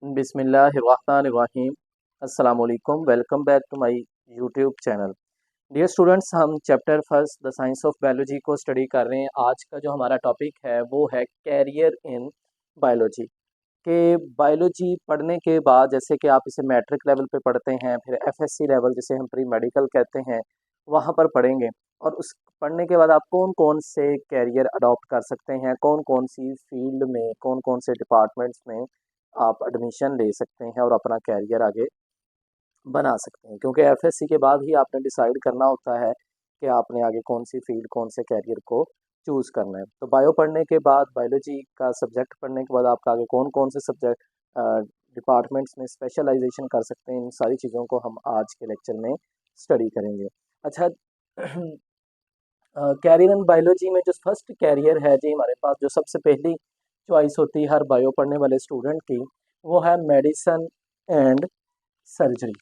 बिस्मिल्लाहिर्रहमानिर्रहीम। अस्सलाम वालेकुम। Welcome back to my YouTube channel. Dear students, हम chapter first the science of biology को स्टडी कर रहे हैं। आज का जो हमारा टॉपिक है वो है कैरियर इन बायोलॉजी। कि बायोलॉजी पढ़ने के बाद जैसे कि आप इसे मैट्रिक लेवल पे पढ़ते हैं, फिर एफएससी लेवल जिसे हम प्री मेडिकल कहते हैं वहाँ पर पढ़ेंगे। और उस पढ़ने के बाद आप कौन कौन से कैरियर अडॉप्ट कर सकते हैं, कौन कौन सी फील्ड में, कौन कौन से डिपार्टमेंट्स में आप एडमिशन ले सकते हैं और अपना कैरियर आगे बना सकते हैं। क्योंकि एफएससी के बाद ही आपने डिसाइड करना होता है कि आपने आगे कौन सी फील्ड, कौन से कैरियर को चूज़ करना है। तो बायो पढ़ने के बाद, बायोलॉजी का सब्जेक्ट पढ़ने के बाद आपका आगे कौन कौन से सब्जेक्ट डिपार्टमेंट्स में स्पेशलाइजेशन कर सकते हैं, इन सारी चीज़ों को हम आज के लेक्चर में स्टडी करेंगे। अच्छा, कैरियर इन बायोलॉजी में जो फर्स्ट कैरियर है जी हमारे पास, जो सबसे पहली चॉइस होती है हर बायो पढ़ने वाले स्टूडेंट की, वो है मेडिसन एंड सर्जरी।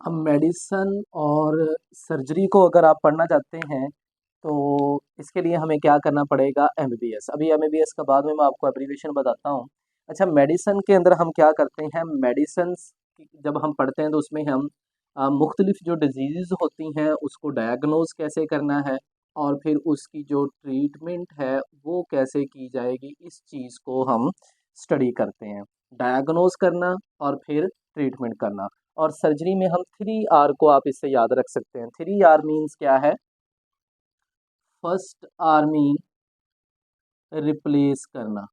अब मेडिसन और सर्जरी को अगर आप पढ़ना चाहते हैं तो इसके लिए हमें क्या करना पड़ेगा, एमबीबीएस। अभी एमबीबीएस का बाद में मैं आपको एब्रीविएशन बताता हूँ। अच्छा, मेडिसन के अंदर हम क्या करते हैं, मेडिसन जब हम पढ़ते हैं तो उसमें हम मुख्तलिफ जो डिजीज़ होती हैं उसको डायग्नोज कैसे करना है और फिर उसकी जो ट्रीटमेंट है वो कैसे की जाएगी, इस चीज़ को हम स्टडी करते हैं। डायग्नोज करना और फिर ट्रीटमेंट करना। और सर्जरी में हम 3R को आप इससे याद रख सकते हैं। 3R मीन्स क्या है? फर्स्ट आर मीन रिप्लेस करना।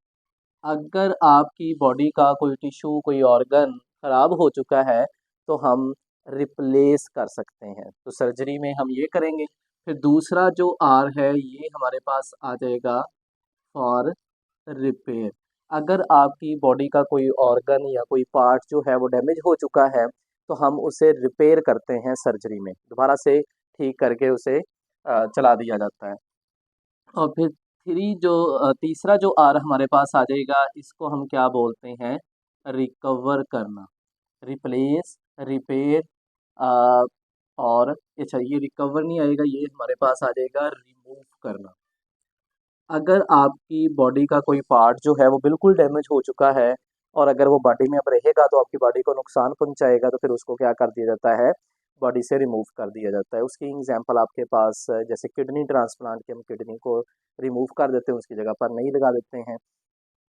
अगर आपकी बॉडी का कोई टिश्यू, कोई ऑर्गन ख़राब हो चुका है तो हम रिप्लेस कर सकते हैं, तो सर्जरी में हम ये करेंगे। फिर दूसरा जो आर है ये हमारे पास आ जाएगा फॉर रिपेयर। अगर आपकी बॉडी का कोई ऑर्गन या कोई पार्ट जो है वो डैमेज हो चुका है तो हम उसे रिपेयर करते हैं सर्जरी में, दोबारा से ठीक करके उसे चला दिया जाता है। और फिर तीसरा जो आर हमारे पास आ जाएगा, इसको हम क्या बोलते हैं, रिकवर करना। रिप्लेस, रिपेयर, और अच्छा ये रिकवर नहीं आएगा, ये हमारे पास आ जाएगा रिमूव करना। अगर आपकी बॉडी का कोई पार्ट जो है वो बिल्कुल डैमेज हो चुका है और अगर वो बॉडी में अब रहेगा तो आपकी बॉडी को नुकसान पहुंचाएगा, तो फिर उसको क्या कर दिया जाता है, बॉडी से रिमूव कर दिया जाता है। उसकी एग्जांपल आपके पास जैसे किडनी ट्रांसप्लांट के, हम किडनी को रिमूव कर देते हैं, उसकी जगह पर नहीं लगा देते हैं।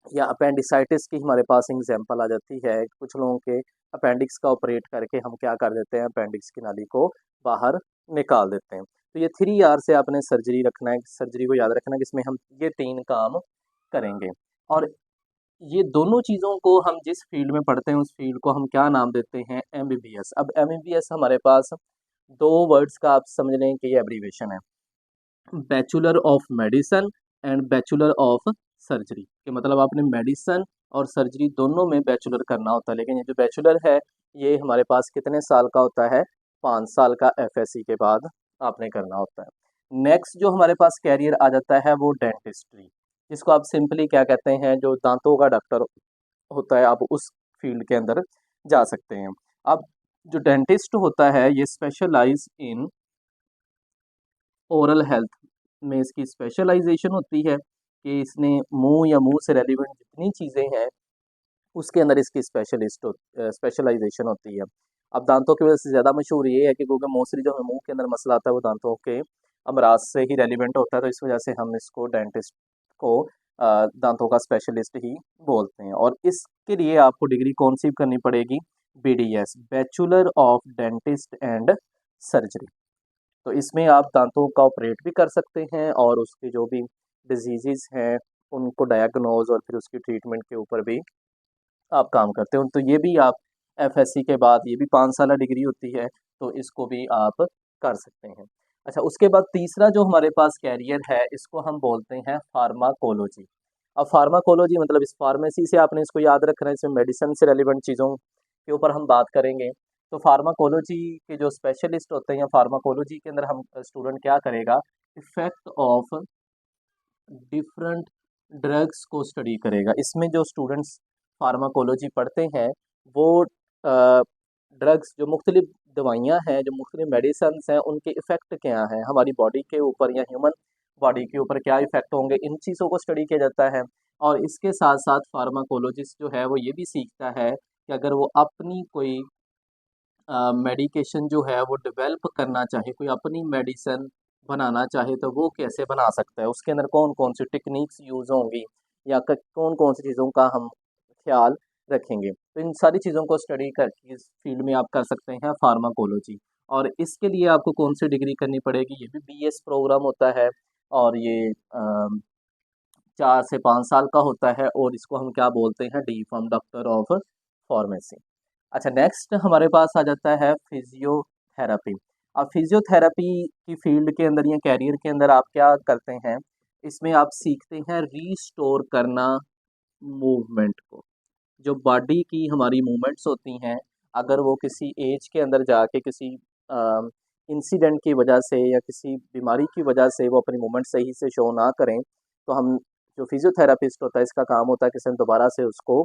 या अपेंडिसाइटिस की हमारे पास एग्जांपल आ जाती है, कुछ लोगों के अपेंडिक्स का ऑपरेट करके हम क्या कर देते हैं, अपेंडिक्स की नाली को बाहर निकाल देते हैं। तो ये 3R से आपने सर्जरी रखना है, सर्जरी को याद रखना है कि इसमें हम ये 3 काम करेंगे। और ये दोनों चीज़ों को हम जिस फील्ड में पढ़ते हैं उस फील्ड को हम क्या नाम देते हैं, एमबीबीएस। अब एमबीबीएस हमारे पास 2 वर्ड्स का आप समझ लें कि ये एब्रीवेशन है, bachelor of medicine and bachelor of surgery. कि मतलब आपने मेडिसन और सर्जरी दोनों में बैचलर करना होता है, लेकिन ये जो बैचलर है ये हमारे पास कितने साल का होता है, 5 साल का एफएससी के बाद आपने करना होता है। नेक्स्ट जो हमारे पास कैरियर आ जाता है वो डेंटिस्ट्री, जिसको आप सिंपली क्या कहते हैं, जो दांतों का डॉक्टर होता है, आप उस फील्ड के अंदर जा सकते हैं। अब जो डेंटिस्ट होता है ये स्पेशलाइज इन ओरल हेल्थ में, इसकी स्पेशलाइजेशन होती है कि इसने मुंह या मुंह से रेलिवेंट जितनी चीज़ें हैं उसके अंदर इसकी स्पेशलाइजेशन होती है। अब दांतों की वजह से ज़्यादा मशहूर ये है कि क्योंकि मोस्टली जो हमें मुंह के अंदर मसला आता है वो दांतों के अमराज से ही रेलिवेंट होता है, तो इस वजह से हम इसको डेंटिस्ट को दांतों का स्पेशलिस्ट ही बोलते हैं। और इसके लिए आपको डिग्री कौन सी करनी पड़ेगी, BDS, bachelor of dentist and surgery. तो इसमें आप दांतों का ऑपरेट भी कर सकते हैं और उसके जो भी डिजीज़ हैं उनको डायग्नोज और फिर उसकी ट्रीटमेंट के ऊपर भी आप काम करते हो। तो ये भी आप एफएससी के बाद, ये भी 5 साल डिग्री होती है, तो इसको भी आप कर सकते हैं। अच्छा, उसके बाद तीसरा जो हमारे पास कैरियर है इसको हम बोलते हैं फार्माकोलॉजी। अब फार्माकोलॉजी मतलब इस फार्मेसी से आपने इसको याद रखना है, इसमें मेडिसिन से रेलिवेंट चीज़ों के ऊपर हम बात करेंगे। तो फार्माकोलॉजी के जो स्पेशलिस्ट होते हैं, फार्माकोलॉजी के अंदर हम स्टूडेंट क्या करेगा, इफेक्ट ऑफ डिफरेंट ड्रग्स को स्टडी करेगा। इसमें जो स्टूडेंट्स फार्माकोलॉजी पढ़ते हैं वो ड्रग्स, जो मुख्तलिफ दवाइयाँ हैं, जो मुख्तलिफ मेडिसन्स हैं, उनके इफ़ेक्ट क्या हैं हमारी बॉडी के ऊपर या ह्यूमन बॉडी के ऊपर, क्या इफ़ेक्ट होंगे, इन चीज़ों को स्टडी किया जाता है। और इसके साथ साथ फार्माकोलॉजिस्ट जो है वो ये भी सीखता है कि अगर वो अपनी कोई मेडिकेशन जो है वो डेवलप करना चाहे, कोई अपनी मेडिसिन बनाना चाहे तो वो कैसे बना सकता है, उसके अंदर कौन कौन सी टेक्निक्स यूज़ होंगी या कौन कौन सी चीज़ों का हम ख्याल रखेंगे। तो इन सारी चीज़ों को स्टडी करके इस फील्ड में आप कर सकते हैं फार्माकोलॉजी। और इसके लिए आपको कौन सी डिग्री करनी पड़ेगी, ये भी बीएस प्रोग्राम होता है और ये 4 से 5 साल का होता है और इसको हम क्या बोलते हैं, D pharm doctor of pharmacy. अच्छा, नेक्स्ट हमारे पास आ जाता है फिजियोथेरेपी। अब फिजियोथेरेपी की फील्ड के अंदर या कैरियर के अंदर आप क्या करते हैं, इसमें आप सीखते हैं रीस्टोर करना मूवमेंट को। जो बॉडी की हमारी मूवमेंट्स होती हैं, अगर वो किसी एज के अंदर जाके किसी इंसिडेंट की वजह से या किसी बीमारी की वजह से वो अपनी मूवमेंट सही से शो ना करें, तो हम जो फिजियोथेरापिस्ट होता है इसका काम होता है कि हम दोबारा से उसको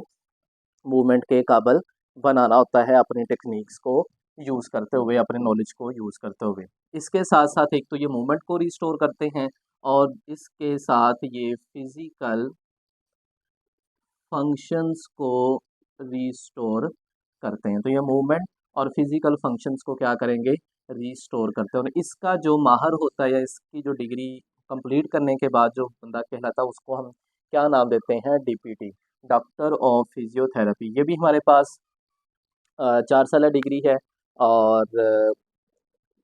मूवमेंट के काबिल बनाना होता है अपनी टेक्निक्स को यूज़ करते हुए, अपने नॉलेज को यूज़ करते हुए। इसके साथ साथ एक तो ये मूवमेंट को रिस्टोर करते हैं और इसके साथ ये फिज़िकल फंक्शंस को रिस्टोर करते हैं। तो ये मूवमेंट और फिज़िकल फंक्शंस को क्या करेंगे, रिस्टोर करते हैं। और इसका जो माहर होता है या इसकी जो डिग्री कंप्लीट करने के बाद जो बंदा कहलाता है उसको हम क्या नाम देते हैं, डीपीटी, डॉक्टर ऑफ फिजियोथेरेपी। ये भी हमारे पास 4 साल डिग्री है और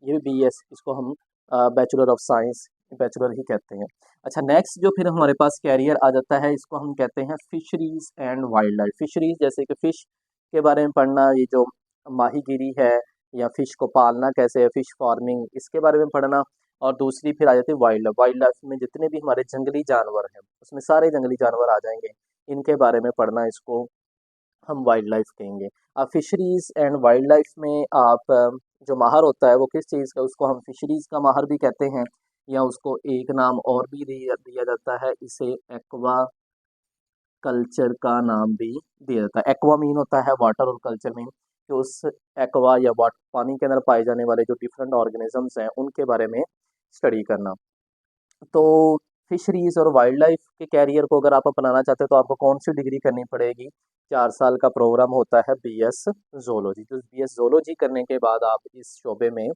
ये बीएस, इसको हम बैचलर ऑफ साइंस, बैचलर ही कहते हैं। अच्छा, नेक्स्ट जो फिर हमारे पास कैरियर आ जाता है इसको हम कहते हैं fisheries and wild life. Fisheries जैसे कि फ़िश के बारे में पढ़ना, ये जो माहीगीरी है या फ़िश को पालना कैसे है, फ़िश फार्मिंग, इसके बारे में पढ़ना। और दूसरी फिर आ जाती है वाइल्ड लाइफ। वाइल्ड लाइफ में जितने भी हमारे जंगली जानवर हैं उसमें सारे जंगली जानवर आ जाएंगे, इनके बारे में पढ़ना, इसको हम वाइल्ड लाइफ कहेंगे। अब फिशरीज़ एंड वाइल्ड लाइफ में आप जो माहर होता है वो किस चीज़ का, उसको हम फिशरीज़ का माहर भी कहते हैं या उसको एक नाम और भी दिया दिया जाता है, इसे एक्वा कल्चर का नाम भी दिया जाता है। एक्वा मीन होता है वाटर और कल्चर मीन कि उस एक्वा या वाट पानी के अंदर पाए जाने वाले जो डिफरेंट ऑर्गेनिजम्स हैं उनके बारे में स्टडी करना। तो फिशरीज और वाइल्ड लाइफ के कैरियर को अगर आप अपनाना चाहते हो तो आपको कौन सी डिग्री करनी पड़ेगी, 4 साल का प्रोग्राम होता है बीएस जोलॉजी। तो बीएस जोलॉजी करने के बाद आप इस शोबे में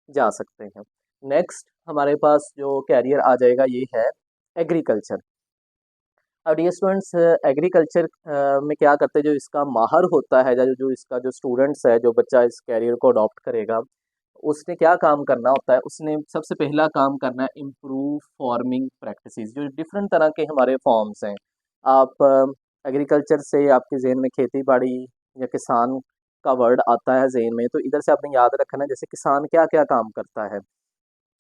जा सकते हैं। नेक्स्ट हमारे पास जो कैरियर आ जाएगा ये है एग्रीकल्चर। अब डियर स्टूडेंट्स, एग्रीकल्चर में क्या करते हैं, जो इसका माहर होता है, जो जो इसका जो स्टूडेंट्स है, जो बच्चा इस कैरियर को अडॉप्ट करेगा, उसने क्या काम करना होता है, उसने सबसे पहला काम करना है इम्प्रूव फार्मिंग प्रैक्टिसेस। जो डिफरेंट तरह के हमारे फॉर्म्स हैं, आप एग्रीकल्चर से आपके जहन में खेती बाड़ी या किसान का वर्ड आता है जहन में, तो इधर से आपने याद रखना है जैसे किसान क्या क्या काम करता है।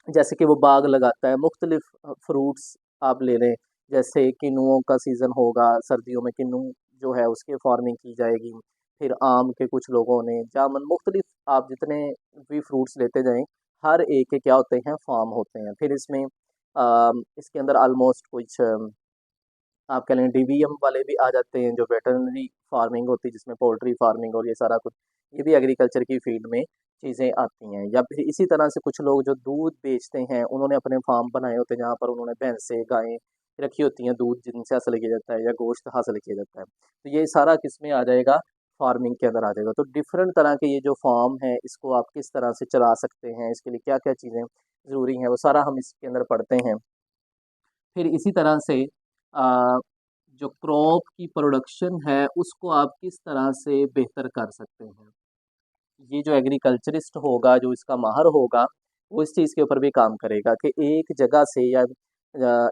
जैसे कि वो बाग लगाता है, मुख्तलिफ फ्रूट्स आप ले लें, जैसे किन्नुओं का सीज़न होगा, सर्दियों में किन्नू जो है उसकी फार्मिंग की जाएगी। फिर आम के कुछ लोगों ने, जामुन, मुख्तलिफ आप जितने भी फ्रूट्स लेते जाएं, हर एक के क्या होते हैं, फार्म होते हैं। फिर इसमें इसके अंदर ऑलमोस्ट कुछ आप कह लें डीवीएम वाले भी आ जाते हैं, जो वेटरनरी फार्मिंग होती है जिसमें पोल्ट्री फार्मिंग और ये सारा कुछ, ये भी एग्रीकल्चर की फील्ड में चीज़ें आती हैं। या फिर इसी तरह से कुछ लोग जो दूध बेचते हैं, उन्होंने अपने फार्म बनाए होते हैं जहाँ पर उन्होंने भैंसें, गायें रखी होती हैं, दूध जिनसे हासिल किया जाता है या गोश्त हासिल किया जाता है। तो ये सारा किस में आ जाएगा, फार्मिंग के अंदर आ जाएगा। तो डिफरेंट तरह के ये जो फार्म है इसको आप किस तरह से चला सकते हैं, इसके लिए क्या क्या चीज़ें ज़रूरी हैं, वो सारा हम इसके अंदर पढ़ते हैं। फिर इसी तरह से अ, जो क्रॉप की प्रोडक्शन है उसको आप किस तरह से बेहतर कर सकते हैं। ये जो एग्रीकल्चरिस्ट होगा, जो इसका माहर होगा, वो इस चीज़ के ऊपर भी काम करेगा कि एक जगह से या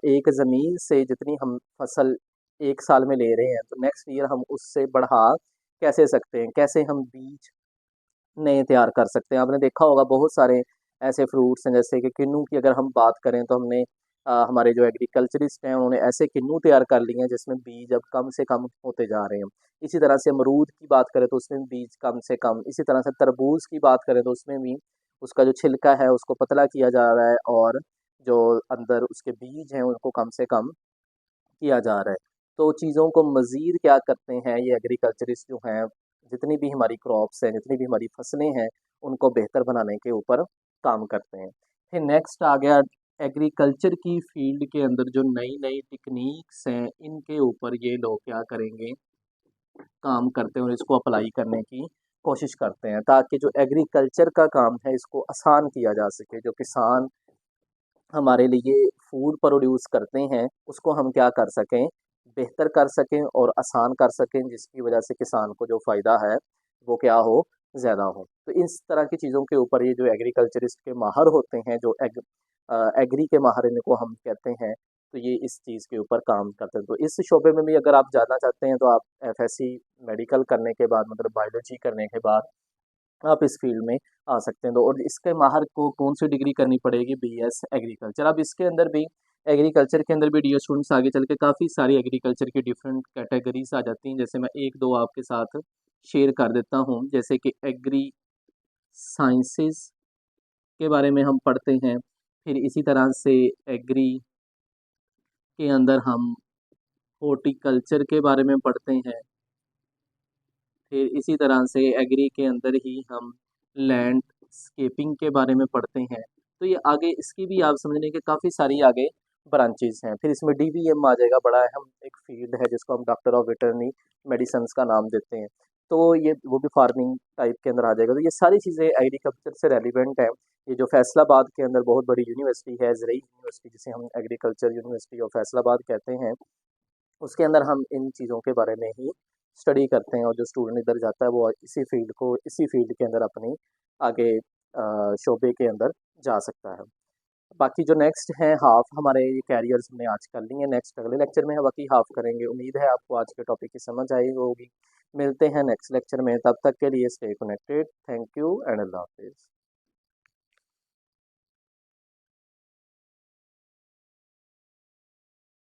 एक ज़मीन से जितनी हम फसल एक साल में ले रहे हैं तो नेक्स्ट ईयर हम उससे बढ़ा कैसे सकते हैं, कैसे हम बीज नए तैयार कर सकते हैं। आपने देखा होगा बहुत सारे ऐसे फ्रूट्स हैं, जैसे कि किन्नू की अगर हम बात करें तो हमने हमारे जो एग्रीकल्चरिस्ट हैं उन्होंने ऐसे किन्नू तैयार कर लिए हैं जिसमें बीज अब कम से कम होते जा रहे हैं। इसी तरह से अमरूद की बात करें तो उसमें बीज कम से कम, इसी तरह से तरबूज की बात करें तो उसमें भी उसका जो छिलका है उसको पतला किया जा रहा है और जो अंदर उसके बीज हैं उनको कम से कम किया जा रहा है। तो चीज़ों को मज़ीद क्या करते हैं ये एग्रीकल्चरिस्ट जो हैं, जितनी भी हमारी क्रॉप्स हैं, जितनी भी हमारी फसलें हैं, उनको बेहतर बनाने के ऊपर काम करते हैं। फिर नेक्स्ट आ गया एग्रीकल्चर की फील्ड के अंदर जो नई नई टेक्निक्स हैं इनके ऊपर ये लोग क्या करेंगे, काम करते हैं और इसको अप्लाई करने की कोशिश करते हैं ताकि जो एग्रीकल्चर का काम है इसको आसान किया जा सके। जो किसान हमारे लिए फूड प्रोड्यूस करते हैं उसको हम क्या कर सकें, बेहतर कर सकें और आसान कर सकें, जिसकी वजह से किसान को जो फ़ायदा है वो क्या हो, ज़्यादा हो। तो इस तरह की चीज़ों के ऊपर ये जो एग्रीकल्चरिस्ट के माहर होते हैं, जो एग्री के माहर इनको हम कहते हैं, तो ये इस चीज़ के ऊपर काम करते हैं। तो इस शोबे में भी अगर आप जाना चाहते हैं तो आप एफएससी मेडिकल करने के बाद, मतलब बायोलॉजी करने के बाद आप इस फील्ड में आ सकते हैं। तो और इसके माहर को कौन सी डिग्री करनी पड़ेगी, बीएस एग्रीकल्चर। अब इसके अंदर भी एग्रीकल्चर के अंदर भी डियर स्टूडेंट्स आगे चल के काफ़ी सारी एग्रीकल्चर की डिफरेंट कैटेगरीज आ जाती हैं। जैसे मैं एक दो आपके साथ शेयर कर देता हूँ, जैसे कि एग्री साइंसेस के बारे में हम पढ़ते हैं, फिर इसी तरह से एग्री के अंदर हम हॉर्टिकल्चर के बारे में पढ़ते हैं, फिर इसी तरह से एग्री के अंदर ही हम लैंडस्केपिंग के बारे में पढ़ते हैं। तो ये आगे इसकी भी आप समझने के काफ़ी सारी आगे ब्रांचेस हैं। फिर इसमें डीवीएम आ जाएगा, बड़ा अहम एक फील्ड है जिसको हम डॉक्टर ऑफ वेटरनरी मेडिसिन का नाम देते हैं। तो ये वो भी फार्मिंग टाइप के अंदर आ जाएगा। तो ये सारी चीज़ें एग्रीकल्चर से रेलिवेंट हैं। ये जो फैसलाबाद के अंदर बहुत बड़ी यूनिवर्सिटी है, ज़रई यूनिवर्सिटी, जिसे हम एग्रीकल्चर यूनिवर्सिटी ऑफ फैसलाबाद कहते हैं, उसके अंदर हम इन चीज़ों के बारे में ही स्टडी करते हैं। और जो स्टूडेंट इधर जाता है वो इसी फील्ड के अंदर अपनी आगे शोबे के अंदर जा सकता है। बाकी जो नेक्स्ट है हाफ हमारे ये कैरियर्स हमने आज कर लिए हैं, नेक्स्ट अगले लेक्चर में हम बाकी हाफ करेंगे। उम्मीद है आपको आज के टॉपिक की समझ आई होगी। मिलते हैं नेक्स्ट लेक्चर में, तब तक के लिए stay connected. Thank you and अल्लाह हाफिज़।